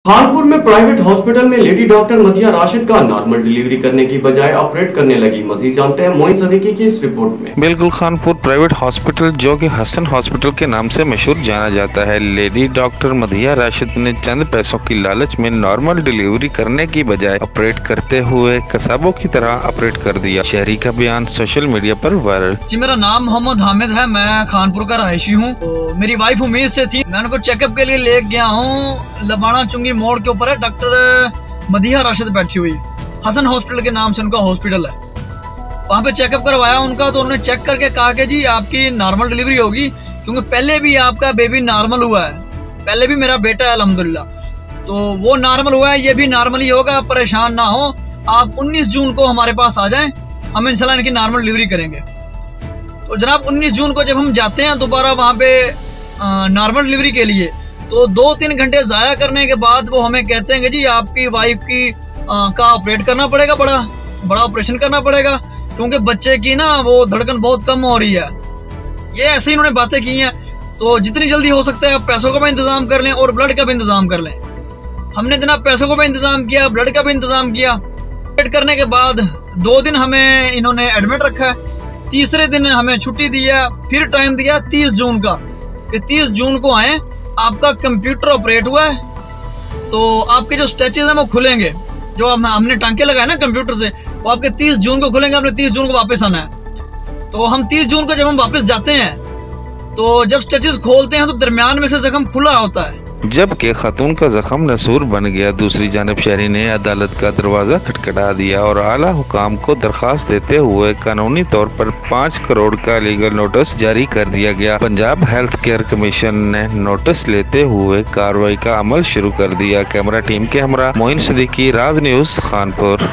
कानपुर में private hospital में lady doctor मदिया Rashid का नॉर्मल डिलीवरी करने की बजाय ऑपरेट करने लगी। मजीद जानते हैं मोइन सदीकी की इस रिपोर्ट में। बिल्कुल, कानपुर प्राइवेट हॉस्पिटल जो कि हसन हॉस्पिटल के नाम से मशहूर जाना जाता है, लेडी डॉक्टर मदिया राशिद ने चंद पैसों की लालच में नॉर्मल डिलीवरी करने की बजाय ऑपरेट करते हुए कसाबों की तरह ऑपरेट कर दिया। शहरी का बयान सोशल मीडिया पर वायरल। जी, मेरा नाम मोहम्मद हामिद है, मैं कानपुर का रहायशी हूँ। तो मेरी वाइफ उम्मीद से थी, मैं उनको चेकअप के लिए ले गया हूँ। लबाना चुंगी मोड़ के ऊपर है डॉक्टर मदिया राशिद बैठी हुई। हसन हॉस्पिटल के नाम से उनका हॉस्पिटल है। वहाँ पे चेकअप करवाया उनका, तो उन्होंने चेक करके कहा कि जी आपकी नॉर्मल डिलीवरी होगी, क्योंकि पहले भी आपका बेबी नॉर्मल हुआ है, पहले भी मेरा बेटा है अल्हम्दुलिल्लाह, तो वो नॉर्मल हुआ है, ये भी नॉर्मल ही होगा, परेशान ना हो। आप 19 जून को हमारे पास आ जाएं, हम इंशाल्लाह इनकी नॉर्मल डिलीवरी करेंगे। तो जनाब 19 जून को जब हम जाते हैं दोबारा वहाँ पे नॉर्मल डिलीवरी के लिए, तो 2-3 घंटे ज़ाया करने के बाद वो हमें कहते हैं कि जी आपकी वाइफ की का ऑपरेट करना पड़ेगा, बड़ा ऑपरेशन करना पड़ेगा, क्योंकि बच्चे की ना वो धड़कन बहुत कम हो रही है। ये ऐसे ही उन्होंने बातें की हैं। तो जितनी जल्दी हो सकता है आप पैसों का भी इंतज़ाम कर लें और ब्लड का भी इंतज़ाम कर लें। हमने जनाब पैसों का भी इंतज़ाम किया, ब्लड का भी इंतज़ाम किया। ऑपरेट करने के बाद 2 दिन हमें इन्होंने एडमिट रखा है। तीसरे दिन हमें छुट्टी दिया, फिर टाइम दिया 30 जून का कि 30 जून को आएँ, आपका कंप्यूटर ऑपरेट हुआ है, तो आपके जो स्टेचेस हैं वो खुलेंगे, जो हमने टांके लगाए ना कंप्यूटर से, वो आपके 30 जून को खुलेंगे। आपने 30 जून को वापस आना है। तो हम 30 जून को जब हम वापस जाते हैं, तो जब स्टेचेस खोलते हैं तो दरमियान में से जख्म खुला होता है। जबकि खातून का जख्म नसूर बन गया। दूसरी जानब शहरी ने अदालत का दरवाजा खटखटा दिया और आला हुकाम को दरखास्त देते हुए कानूनी तौर पर 5 करोड़ का लीगल नोटिस जारी कर दिया गया। पंजाब हेल्थ केयर कमीशन ने नोटिस लेते हुए कार्रवाई का अमल शुरू कर दिया। कैमरा टीम के हमरा मोइन सदीकी, राज न्यूज़, कानपुर।